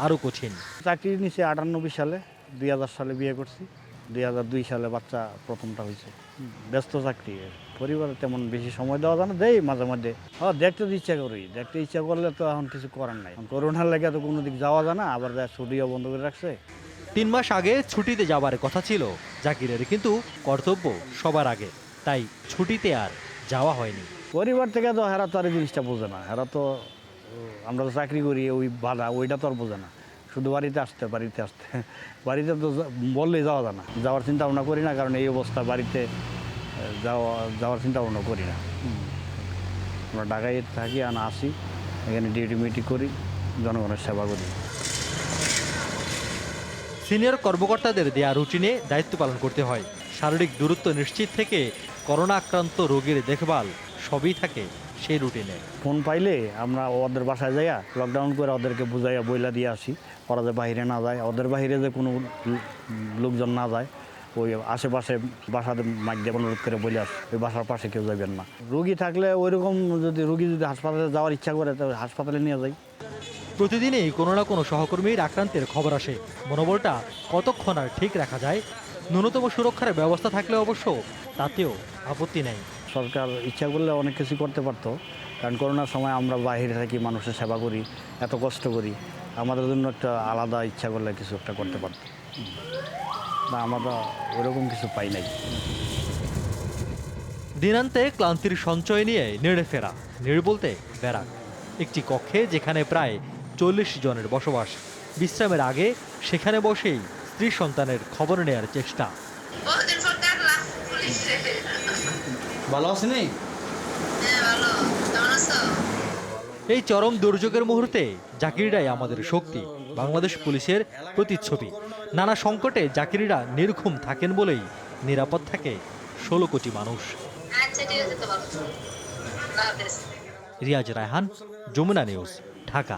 আরও কঠিন। চাকরি নিয়েছি 98 সালে, 2000 সালে বিয়ে করছি, 2002 সালে বাচ্চা প্রথমটা হয়েছে। ব্যস্ত চাকরি, পরিবারে তেমন বেশি সময় দেওয়া যায় না, দেয় মাঝে মাঝে। দেখতে তো ইচ্ছা করি, দেখতে ইচ্ছা করলে তো এখন কিছু করার নাই। করোনার লেগে তো কোনো দিক যাওয়া যায় না, আবার ছুটিও বন্ধ করে রাখছে। 3 মাস আগে ছুটিতে যাবার কথা ছিল জাকিরের, কিন্তু কর্তব্য সবার আগে, তাই ছুটিতে আর যাওয়া হয়নি। পরিবার থেকে তো হেরা তো আর এই জিনিসটা বোঝে না। হেরা তো, আমরা তো চাকরি করি, ওই বাধা ওইটা তো আর বোঝে না। শুধু বাড়িতে আসতে বাড়িতে তো বললেই যাওয়া যায় না। যাওয়ার চিন্তা ভাবনা করি না, কারণ এই অবস্থা বাড়িতে যাওয়ার চিন্তা ভাবনা করি না। আমরা ঢাকায় থাকি আর আসি, এখানে ডিউটি মিউটি করি, জনগণের সেবা করি। সিনিয়র কর্মকর্তাদের দেয়া রুটিনে দায়িত্ব পালন করতে হয়। শারীরিক দূরত্ব নিশ্চিত থেকে করোনা আক্রান্ত রোগীর দেখভাল সবই থাকে সেই রুটিনে। ফোন পাইলে আমরা ওদের বাসায় যাইয়া লকডাউন করে ওদেরকে বুঝাইয়া বইলা দিয়ে আসি, ওরা যে বাইরে না যায়, ওদের বাইরে যে কোনো লোকজন না যায়, ওই আশেপাশে বাসাতে মাইক দিয়ে অনুরোধ করে বলে আসি ওই বাসার পাশে কেউ যাবেন না। রুগী থাকলে ওইরকম রুগী যদি হাসপাতালে যাওয়ার ইচ্ছা করে তাহলে হাসপাতালে নিয়ে যাই। প্রতিদিনই কোনো না কোনো সহকর্মীর আক্রান্তের খবর আসে। মনোবলটা কতক্ষণ আর ঠিক রাখা যায়? ন্যূনতম সুরক্ষার ব্যবস্থা থাকলে অবশ্য তাতেও আপত্তি নেই। সরকার ইচ্ছা করলে অনেক কিছু করতে পারতো, কারণ করোনার সময় আমরা বাইরে থাকি, মানুষের সেবা করি, এত কষ্ট করি, আমাদের জন্য একটা আলাদা ইচ্ছা করলে কিছু একটা করতে পারতো। না, আমরা ওরকম কিছু পাই নাই। দিনান্তে ক্লান্তির সঞ্চয় নিয়ে নেড়ে ফেরা, নেড়ে বলতে ব্যারাক, একটি কক্ষে যেখানে প্রায় 40 জনের বসবাস। বিশ্রামের আগে সেখানে বসেই স্ত্রী সন্তানের খবর নেয়ার চেষ্টা। ভালো আছেন? এই চরম দুর্যোগের মুহূর্তে জাকিরিরাই আমাদের শক্তি, বাংলাদেশ পুলিশের প্রতিচ্ছবি। নানা সংকটে জাকিরিরা নির্ঘুম থাকেন বলেই নিরাপদ থাকে 16 কোটি মানুষ। রিয়াজ রায়হান, যমুনা নিউজ, ঢাকা।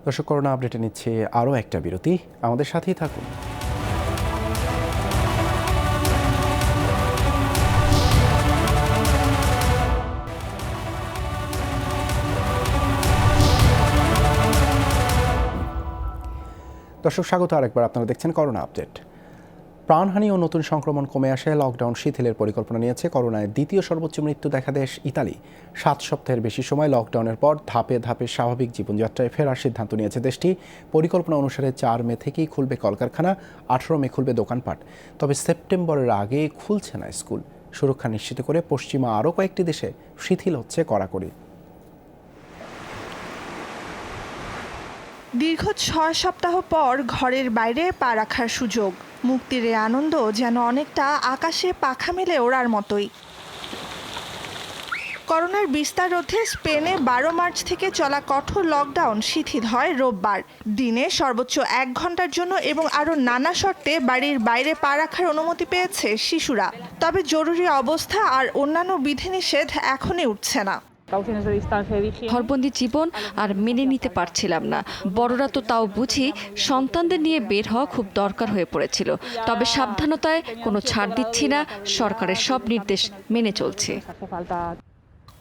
দর্শক, করোনা আপডেটে নিচ্ছে আরও একটা বিরতি, আমাদের সাথেই থাকুন। দর্শক, স্বাগত আরেকবার। আপনারা দেখছেন করোনা আপডেট। প্রাণহানি ও নতুন সংক্রমণ কমে আসে, লকডাউন শিথিলের পরিকল্পনা নিয়েছে। করোনায় দ্বিতীয় সর্বোচ্চ মৃত্যু দেখা দেশ ইতালি। 7 সপ্তাহের বেশি সময় লকডাউনের পর ধাপে ধাপে স্বাভাবিক জীবনযাত্রায় ফেরার সিদ্ধান্ত নিয়েছে দেশটি। পরিকল্পনা অনুসারে 4 মে থেকেই খুলবে কলকারখানা, 18 মে খুলবে দোকানপাট। তবে সেপ্টেম্বরের আগে খুলছে না স্কুল। সুরক্ষা নিশ্চিত করে পশ্চিমা আরও কয়েকটি দেশে শিথিল হচ্ছে কড়াকড়ি। দীর্ঘ 6 সপ্তাহ পর ঘরের বাইরে পা রাখার সুযোগ, মুক্তির এই আনন্দ যেন অনেকটা আকাশে পাখা মেলে ওড়ার মতোই। করোনার বিস্তার রোধে স্পেনে 12 মার্চ থেকে চলা কঠোর লকডাউন শিথিল হয় রোববার। দিনে সর্বোচ্চ 1 ঘন্টার জন্য এবং আরও নানা শর্তে বাড়ির বাইরে পা রাখার অনুমতি পেয়েছে শিশুরা। তবে জরুরি অবস্থা আর অন্যান্য বিধিনিষেধ এখনই উঠছে না। ঘরবন্দি জীবন আর মেনে নিতে পারছিলাম না। বড়রা তো তাও বুঝি, সন্তানদের নিয়ে বের হওয়া খুব দরকার হয়ে পড়েছিল। তবে সাবধানতায় কোনো ছাড় দিচ্ছি না, সরকারের সব নির্দেশ মেনে চলছে।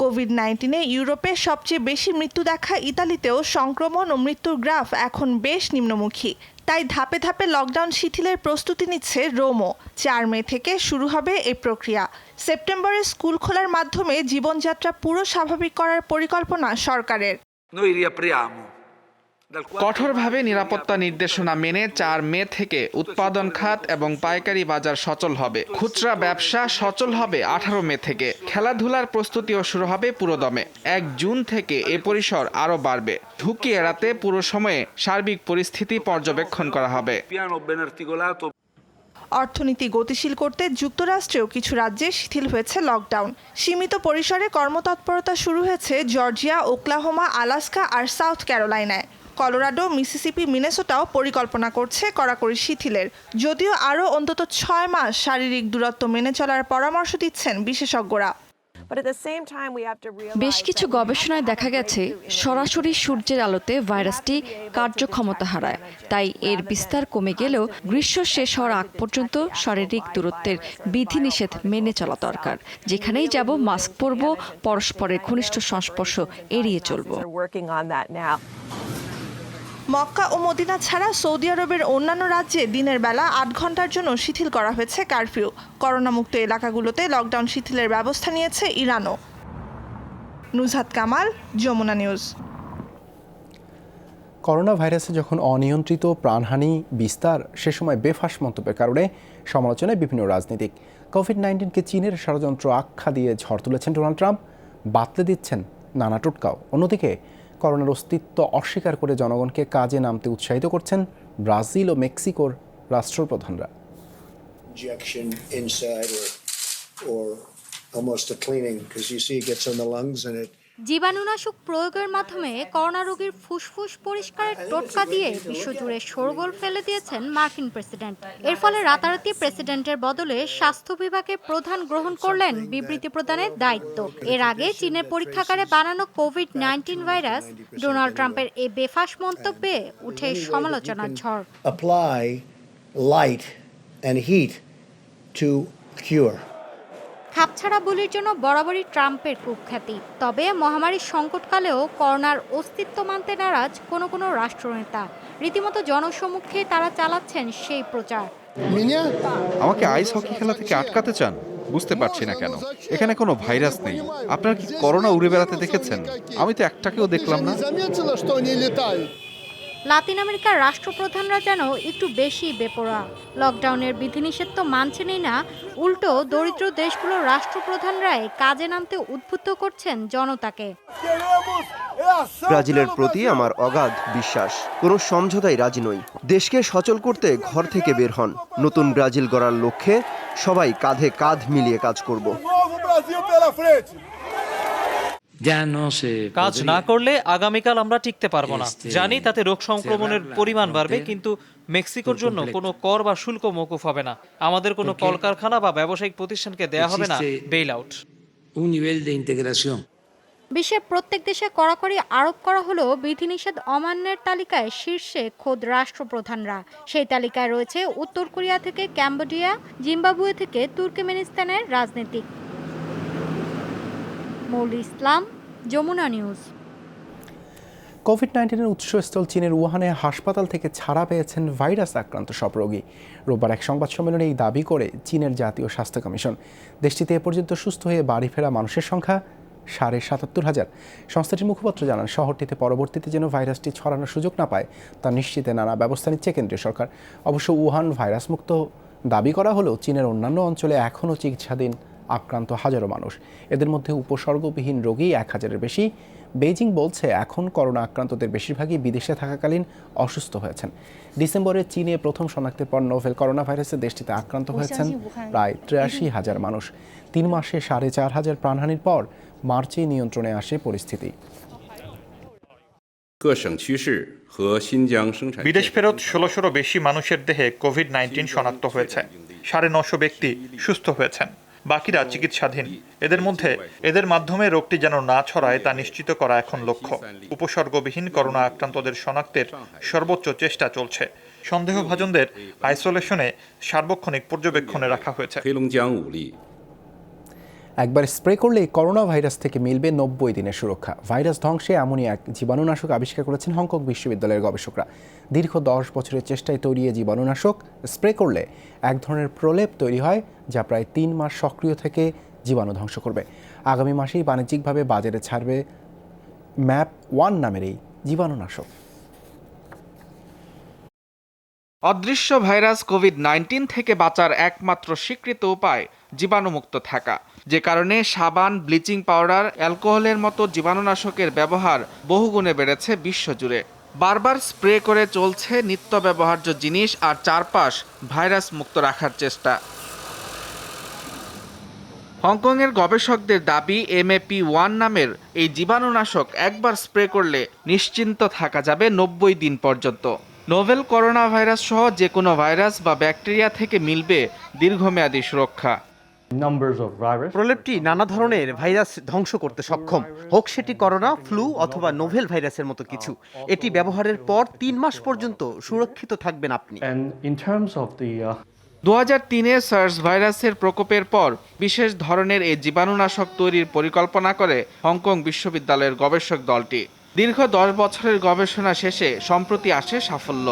কোভিড-19 ইউরোপে সবচেয়ে বেশি মৃত্যু দেখা ইতালিতেও সংক্রমণ ও মৃত্যুর গ্রাফ এখন বেশ নিম্নমুখী। তাই ধাপে ধাপে লকডাউন শিথিলের প্রস্তুতি নিচ্ছে রোমও। 4 মে থেকে শুরু হবে এই প্রক্রিয়া। সেপ্টেম্বরে স্কুল খোলার মাধ্যমে জীবনযাত্রা পুরো স্বাভাবিক করার পরিকল্পনা সরকারের। কঠোরভাবে নিরাপত্তা নির্দেশনা মেনে 4 মে থেকে উৎপাদন খাত এবং পাইকারি বাজার সচল হবে। খুচরা ব্যবসা সচল হবে 18 মে থেকে। খেলাধুলার প্রস্তুতিও শুরু হবে পুরোদমে। 1 জুন থেকে এ পরিসর আরও বাড়বে। ঝুঁকি এড়াতে পুরো সময়ে সার্বিক পরিস্থিতি পর্যবেক্ষণ করা হবে। অর্থনীতি গতিশীল করতে যুক্তরাষ্ট্রেও কিছু রাজ্যে শিথিল হয়েছে লকডাউন। সীমিত পরিসরে কর্মতৎপরতা শুরু হয়েছে জর্জিয়া, ওকলাহোমা, আলাস্কা আর সাউথ ক্যারোলাইনায়। কলোরাডো, মিসিসিপি, মিনেসোটাও পরিকল্পনা করছে কড়াকড়ি শিথিলের। যদিও আরও অন্তত 6 মাস শারীরিক দূরত্ব মেনে চলার পরামর্শ দিচ্ছেন বিশেষজ্ঞরা। বেশ কিছু গবেষণায় দেখা গেছে, সরাসরি সূর্যের আলোতে ভাইরাসটি কার্যক্ষমতা হারায়। তাই এর বিস্তার কমে গেলেও গ্রীষ্ম শেষ হওয়ার আগ পর্যন্ত শারীরিক দূরত্বের বিধিনিষেধ মেনে চলা দরকার। যেখানেই যাব মাস্ক পরব, পরস্পরের ঘনিষ্ঠ সংস্পর্শ এড়িয়ে চলব। মক্কা ও মদিনা ছাড়া সৌদি আরবের অন্যান্য রাজ্যে দিনের বেলা 8 ঘন্টার জন্য শিথিল করা হয়েছে কারফিউ। করোনামুক্ত এলাকাগুলোতে লকডাউন শিথিলের ব্যবস্থা নিয়েছে ইরানও। নুজহাত কামাল, যমুনা নিউজ। করোনা ভাইরাসে যখন অনিয়ন্ত্রিত প্রাণহানি বিস্তার, সে সময় বেফাঁস মন্তব্যের কারণে সমালোচনায় বিভিন্ন রাজনীতিক। কোভিড-19কে চীনের ষড়যন্ত্র আখ্যা দিয়ে ঝড় তুলেছেন ডোনাল্ড ট্রাম্প, বাতলে দিচ্ছেন নানা টোটকাও। অন্যদিকে করোনার অস্তিত্ব অস্বীকার করে জনগণকে কাজে নামতে উৎসাহিত করছেন ব্রাজিল ও মেক্সিকোর রাষ্ট্রপ্রধানরা। জীবাণুনাশক প্রয়োগের মাধ্যমে করোনা রোগীর ফুসফুস পরিষ্কারের টোটকা দিয়ে বিশ্বজুড়ে শোরগোল ফেলে দিয়েছেন মার্কিন প্রেসিডেন্ট। এর ফলে রাতারাতি প্রেসিডেন্টের বদলে স্বাস্থ্য বিভাগের প্রধান গ্রহণ করলেন বিবৃতি প্রদানের দায়িত্ব। এর আগে চীনের পরীক্ষাগারে বানানো কোভিড-19 ভাইরাস, ডোনাল্ড ট্রাম্পের এই বেফাঁস মন্তব্যে উঠে সমালোচনার ঝড়। Apply light and heat to cure. খাপছাড়া বলির জন্য বরাবরই ট্রাম্পের কুখ্যাতি। তবে মহামারীর সংকটকালেও করোনার অস্তিত্ব মানতে নারাজ কোনো কোনো রাষ্ট্রনেতা। রীতিমতো জনসমক্ষে তারা চালাচ্ছেন সেই প্রচার। আমাকে আইস হকি খেলা থেকে আটকাতে চান? বুঝতে পারছি না কেন। এখানে কোনো ভাইরাস নেই। আপনারা কি করোনা উড়ে বেড়াতে দেখেছেন? আমি তো একটাকেও দেখলাম না। লাতিন আমেরিকার রাষ্ট্রপ্রধানরা যেন একটু বেশি বেপরোয়া। লকডাউনের বিধিনিষেধ তো মানছেনই না, উল্টো দরিদ্র দেশগুলোর রাষ্ট্রপ্রধানরাই কাজে নামতে উদ্বুদ্ধ করছেন জনতাকে। ব্রাজিলের প্রতি আমার অগাধ বিশ্বাস। কোনো সমঝোতায় রাজি নই। দেশকে সচল করতে ঘর থেকে বের হন। নতুন ব্রাজিল গড়ার লক্ষ্যে সবাই কাঁধে কাঁধ মিলিয়ে কাজ করব। কাজ না করলে আগামীকাল আমরা টিকতে পারবো না। জানি তাতে রোগ সংক্রমণের পরিমাণ বাড়বে, কিন্তু মেক্সিকোর জন্য কোনো কর বা শুল্ক মওকুফ হবে না। আমাদের কোনো কলকারখানা বা ব্যবসায়িক প্রতিষ্ঠানকে দেয়া হবে না বেইল আউট। বিশ্বের প্রত্যেক দেশে কড়াকড়ি আরোপ করা হলেও বিধিনিষেধ অমান্যের তালিকায় শীর্ষে খোদ রাষ্ট্রপ্রধানরা। সেই তালিকায় রয়েছে উত্তর কোরিয়া থেকে ক্যাম্বোডিয়া, জিম্বাবুয়ে থেকে তুর্কমেনিস্তানের রাজনীতিক। মৌলি ইসলাম, যমুনা নিউজ। কোভিড-19-এর উৎসস্থল চীনের উহানে হাসপাতাল থেকে ছাড়া পেয়েছেন ভাইরাস আক্রান্ত সব রোগী। রোববার এক সংবাদ সম্মেলনে এই দাবি করে চীনের জাতীয় স্বাস্থ্য কমিশন। দেশটিতে এ পর্যন্ত সুস্থ হয়ে বাড়ি ফেরা মানুষের সংখ্যা ৭৭,৫০০। সংস্থাটির মুখপাত্র জানান, শহরটিতে পরবর্তীতে যেন ভাইরাসটি ছড়ানোর সুযোগ না পায় তা নিশ্চিতে নানা ব্যবস্থা নিচ্ছে কেন্দ্রীয় সরকার। অবশ্য উহান ভাইরাস মুক্ত দাবি করা হলেও চীনের অন্যান্য অঞ্চলে এখনও চিকিৎসাধীন আক্রান্ত হাজারো মানুষ। এদের মধ্যে উপসর্গবিহীন রোগী ১,০০০-এর বেশি। বেইজিং বলছে এখন করোনা আক্রান্তদের বেশিরভাগই বিদেশে থাকাকালীন অসুস্থ হয়েছেন। ডিসেম্বরে চীনে প্রথম শনাক্তের পর নোভেল করোনা ভাইরাসে দেশটিতে আক্রান্ত হয়েছেন প্রায় ৮৩,০০০ মানুষ। ৩ মাসে ৪,৫০০ প্রাণহানির পর মার্চে নিয়ন্ত্রণে আসে পরিস্থিতি। বিদেশ ফেরত ১৬০০-রও বেশি মানুষের দেহে কোভিড-19 শনাক্ত হয়েছে। ৯৫০ ব্যক্তি সুস্থ হয়েছেন, বাকিরা চিকিৎসাধীন। এদের মাধ্যমে রোগটি যেন না ছড়ায় তা নিশ্চিত করা এখন লক্ষ্য। উপসর্গবিহীন করোনা আক্রান্তদের শনাক্তের সর্বোচ্চ চেষ্টা চলছে। সন্দেহভাজনদের আইসোলেশনে সার্বক্ষণিক পর্যবেক্ষণে রাখা হয়েছে। একবার স্প্রে করলে করোনা ভাইরাস থেকে মিলবে ৯০ দিনের সুরক্ষা। ভাইরাস ধ্বংসে এমনই এক জীবাণুনাশক আবিষ্কার করেছেন হংকং বিশ্ববিদ্যালয়ের গবেষকরা। দীর্ঘ ১০ বছরের চেষ্টায় তৈরি জীবাণুনাশক স্প্রে করলে এক ধরনের প্রলেপ তৈরি হয় যা প্রায় ৩ মাস সক্রিয় থেকে জীবাণু ধ্বংস করবে। আগামী মাসেই বাণিজ্যিকভাবে বাজারে ছাড়বে ম্যাপ 1 নামের এই জীবাণুনাশক। অদৃশ্য ভাইরাস কোভিড-19 থেকে বাঁচার একমাত্র স্বীকৃত উপায় জীবাণুমুক্ত থাকা, যে কারণে সাবান, ব্লিচিং পাউডার, অ্যালকোহলের মতো জীবাণুনাশকের ব্যবহার বহুগুণে বেড়েছে বিশ্বজুড়ে। বারবার স্প্রে করে চলছে নিত্য ব্যবহার্য জিনিস আর চারপাশ ভাইরাস মুক্ত রাখার চেষ্টা। হংকংয়ের গবেষকদের দাবি, MAP-1 নামের এই জীবাণুনাশক একবার স্প্রে করলে নিশ্চিন্ত থাকা যাবে ৯০ দিন পর্যন্ত। নোভেল করোনা ভাইরাস সহ যে কোনো ভাইরাস বা ব্যাকটেরিয়া থেকে মিলবে দীর্ঘমেয়াদী সুরক্ষা। প্রলেপটি নানা ধরনের ভাইরাস ধ্বংস করতে সক্ষম, হোক সেটি করোনা, ফ্লু অথবা নোভেল ভাইরাসের মতো কিছু। এটি ব্যবহারের পর ৩ মাস পর্যন্ত সুরক্ষিত থাকবেন আপনি। ২০০৩-এ সার্স ভাইরাসের প্রকোপের পর বিশেষ ধরনের এই জীবাণুনাশক তৈরির পরিকল্পনা করে হংকং বিশ্ববিদ্যালয়ের গবেষক দলটি। দীর্ঘ ১০ বছরের গবেষণা শেষে সম্প্রতি আসে সাফল্য।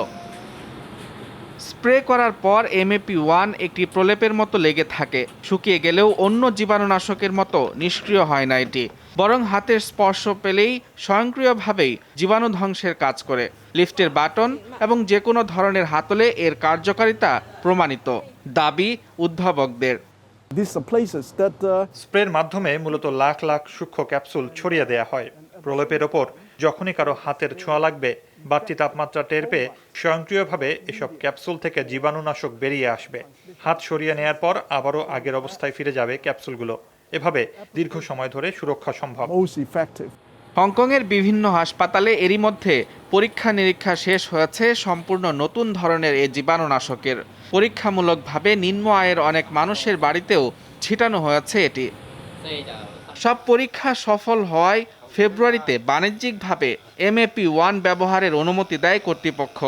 স্প্রে করার পর MAP-1 একটি প্রলেপের মতো লেগে থাকে। শুকিয়ে গেলেও অন্য জীবাণুনাশকের মতো নিষ্ক্রিয় হয় না এটি, বরং হাতের স্পর্শ পেলেই স্বয়ংক্রিয়ভাবেই জীবাণু ধ্বংসের কাজ করে। লিফটের বাটন এবং যে কোনো ধরনের হাতলে এর কার্যকারিতা প্রমাণিত, দাবি উদ্ভাবকদের। স্প্রের মাধ্যমে মূলত লাখ লাখ সূক্ষ্ম ক্যাপসুল ছড়িয়ে দেয়া হয়। প্রলেপের ওপর যখনই কারো হাতের ছোঁয়া লাগবে, বাড়তি তাপমাত্রা টের পেয়ে স্বয়ংক্রিয়ভাবে এসব ক্যাপসুল থেকে জীবাণুনাশক বেরিয়ে আসবে। হাত সরিয়ে নেয়ার পর আবারও আগের অবস্থায় ফিরে যাবে ক্যাপসুলগুলো। এভাবে দীর্ঘ সময় ধরে সুরক্ষা সম্ভব। হংকংয়ের বিভিন্ন হাসপাতালে এরই মধ্যে পরীক্ষা নিরীক্ষা শেষ হয়েছে সম্পূর্ণ নতুন ধরনের এই জীবাণুনাশকের। পরীক্ষামূলকভাবে নিম্ন আয়ের অনেক মানুষের বাড়িতেও ছিটানো হয়েছে এটি। সব পরীক্ষা সফল হওয়ায় ফেব্রুয়ারিতে বাণিজ্যিকভাবে MAP-1 ব্যবহারের অনুমতি দেয় কর্তৃপক্ষ।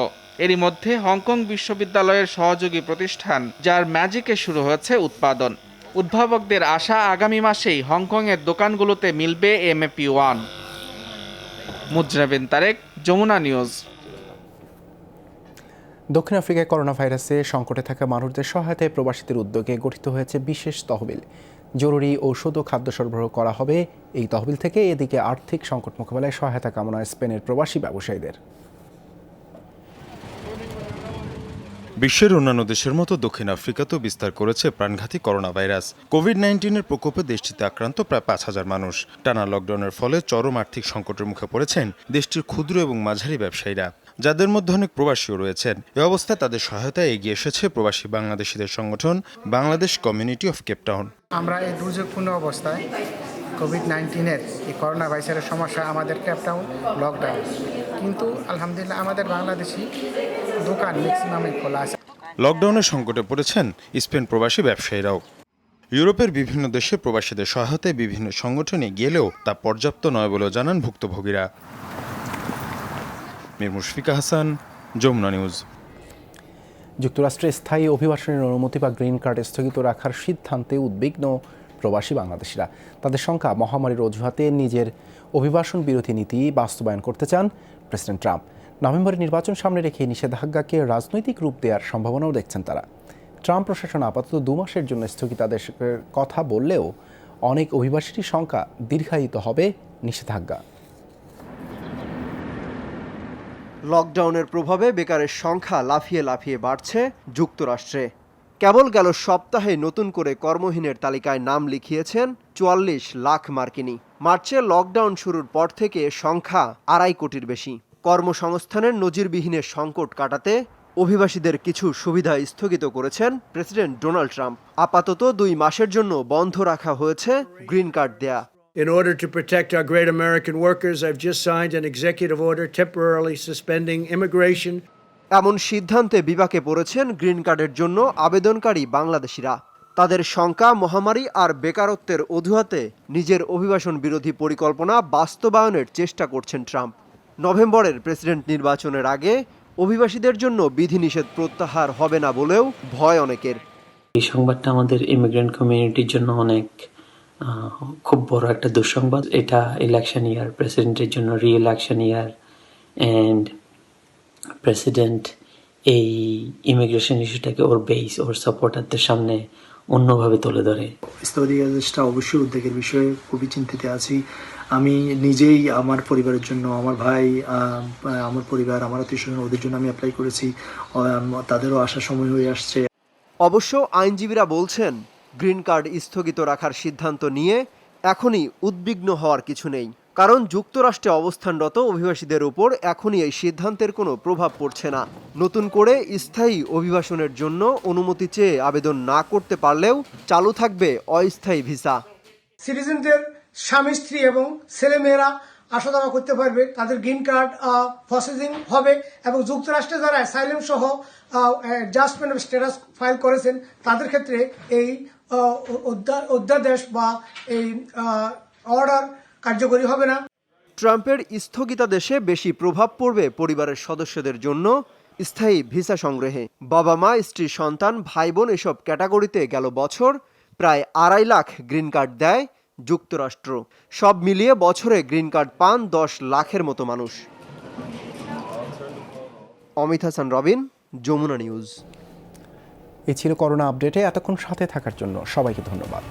এরই মধ্যে হংকং বিশ্ববিদ্যালয়ের সহযোগী প্রতিষ্ঠান যার ম্যাজিকে শুরু হয়েছে উৎপাদন। উদ্ভাবকদের আশা, আগামী মাসেই হংকংয়ের দোকানগুলোতে মিলবে MAP-1। মুজরাবিন তারেক, যমুনা নিউজ। দক্ষিণ আফ্রিকায় করোনা ভাইরাসে সংকটে থাকা মানুষদের সহায়তায় প্রবাসীদের উদ্যোগে গঠিত হয়েছে বিশেষ তহবিল। জরুরি ঔষধ ও খাদ্য সরবরাহ করা হবে এই তহবিল থেকে। এদিকে আর্থিক সংকট মোকাবেলায় সহায়তা কামনায় স্পেনের প্রবাসী ব্যবসায়ীদের। বিশ্বের অন্যান্য দেশের মতো দক্ষিণ আফ্রিকাতেও বিস্তার করেছে প্রাণঘাতী করোনা ভাইরাস। কোভিড-19-এর প্রকোপে দেশটিতে আক্রান্ত প্রায় ৫,০০০ মানুষ। টানা লকডাউনের ফলে চরম আর্থিক সংকটের মুখে পড়েছেন দেশটির ক্ষুদ্র এবং মাঝারি ব্যবসায়ীরা, যাদের মধ্যে অনেক প্রবাসীও রয়েছেন। এ অবস্থায় তাদের সহায়তায় এগিয়ে এসেছে প্রবাসী বাংলাদেশিদের সংগঠন বাংলাদেশ কমিউনিটি অফ কেপটাউন। আমরা এই দুর্যোগপূর্ণ অবস্থায় কোভিড-19 এই করোনা ভাইরাসের সমস্যা আমাদের ক্যাপটাউন লকডাউন, কিন্তু আলহামদুলিল্লাহ আমাদের বাংলাদেশি দোকান ম্যাক্সিমামই খোলা আছে। লকডাউনের সংকটে পড়েছেন স্পেন প্রবাসী ব্যবসায়ীরাও। ইউরোপের বিভিন্ন দেশে প্রবাসীদের সহায়তায় বিভিন্ন সংগঠনে গেলেও তা পর্যাপ্ত নয় বলে জানান ভুক্তভোগীরা। মীর মুশফিকা হাসান, যমুনা নিউজ। যুক্তরাষ্ট্রে স্থায়ী অভিবাসনের অনুমতি বা গ্রিন কার্ড স্থগিত রাখার সিদ্ধান্তে উদ্বিগ্ন প্রবাসী বাংলাদেশিরা। তাদের সংখ্যা মহামারীর অজুহাতে নিজের অভিবাসন বিরোধী নীতি বাস্তবায়ন করতে চান প্রেসিডেন্ট ট্রাম্প। নভেম্বরে নির্বাচন সামনে রেখে নিষেধাজ্ঞাকে রাজনৈতিক রূপ দেওয়ার সম্ভাবনাও দেখছেন তারা। ট্রাম্প প্রশাসন আপাতত 2 মাসের জন্য স্থগিতাদেশের কথা বললেও অনেক অভিবাসীর সংখ্যা দীর্ঘায়িত হবে নিষেধাজ্ঞা। লকডাউনের প্রভাবে বেকারের সংখ্যা লাফিয়ে লাফিয়ে বাড়ছে যুক্তরাষ্ট্রে। কেবল গেল সপ্তাহে নতুন করে কর্মহীনের তালিকায় নাম লিখিয়েছেন 44 লাখ মার্কিনী। মার্চে লকডাউন শুরুর পর থেকে সংখ্যা 2.5 কোটির বেশি। কর্মসংস্থানের নজিরবিহীনের সংকট কাটাতে অভিবাসীদের কিছু সুবিধা স্থগিত করেছেন প্রেসিডেন্ট ডোনাল্ড ট্রাম্প। আপাতত 2 মাসের জন্য বন্ধ রাখা হয়েছে গ্রিন কার্ড দেয়া। In order to protect our great American workers, I've just signed an executive order temporarily suspending immigration. এমন সিদ্ধান্তে বিপাকে পড়েছেন গ্রিন কার্ডের জন্য আবেদনকারী বাংলাদেশিরা। তাদের শঙ্কা, মহামারী আর বেকারত্বের অজুহাতে নিজের অভিবাসন বিরোধী পরিকল্পনা বাস্তবায়নের চেষ্টা করছেন ট্রাম্প। নভেম্বরের প্রেসিডেন্ট নির্বাচনের আগে অভিবাসীদের জন্য বিধিনিষেধ প্রত্যাহার হবে না বলেও ভয় অনেকের। এই সংবাদটা আমাদের ইমিগ্রেন্ট কমিউনিটির জন্য খুব বড় একটা দুঃসংবাদ। এটা ইলেকশন ইয়ার, প্রেসিডেন্টের জন্য রি-ইলেকশন ইয়ার, এন্ড প্রেসিডেন্ট এই ইমিগ্রেশন ইস্যুটাকে ওর বেস, ওর সাপোর্টারদের সামনে অন্যভাবে তুলে ধরে। স্থগিতাদেশটা অবশ্যই উদ্বেগের বিষয়ে, খুবই চিন্তিত আছি। আমি নিজেই আমার পরিবারের জন্য, আমার ভাই, আমার পরিবার, আমার আত্মীয়স্বজন, ওদের জন্য আমি অ্যাপ্লাই করেছি। তাদেরও আসার সময় হয়ে আসছে। অবশ্য আইনজীবীরা বলছেন গ্রিন কার্ড স্থগিত রাখার সিদ্ধান্ত নিয়ে এখনই উদ্বিগ্ন হওয়ার কিছু নেই, কারণ যুক্তরাষ্ট্রে অবস্থানরত অভিবাসীদের উপর এখনই এই সিদ্ধান্তের কোনো প্রভাব পড়ছে না। নতুন করে স্থায়ী অভিবাসনের জন্য অনুমতি চেয়ে আবেদন না করতে পারলেও চালু থাকবে অস্থায়ী ভিসা। সিটিজেনদের স্বামী স্ত্রী এবং ছেলেমেয়েরা আসা যাওয়া করতে পারবে, তাদের গ্রিন কার্ড প্রসেসিং হবে এবং যুক্তরাষ্ট্রে যারা অ্যাসাইলাম সহ অ্যাডজাস্টমেন্ট অফ স্ট্যাটাস ফাইল করেছেন তাদের ক্ষেত্রে এই অধ্যাদেশ বা এই অর্ডার কার্যকরী হবে না। ট্রাম্পের স্থগিতাদেশে বেশি প্রভাব পড়বে পরিবারের সদস্যদের জন্য স্থায়ী ভিসা সংগ্রহে। বাবা মা, স্ত্রী, সন্তান, ভাই বোন এসব ক্যাটাগরিতে গেল বছর প্রায় 2.5 লাখ গ্রিন কার্ড দেয় যুক্তরাষ্ট্র। সব মিলিয়ে বছরে গ্রিন কার্ড পান 10 লাখের মতো মানুষ। অমিত হাসান, রবিন, যমুনা নিউজ। এই ছিল করোনা আপডেটে। এতক্ষণ সাথে থাকার জন্য সবাইকে ধন্যবাদ।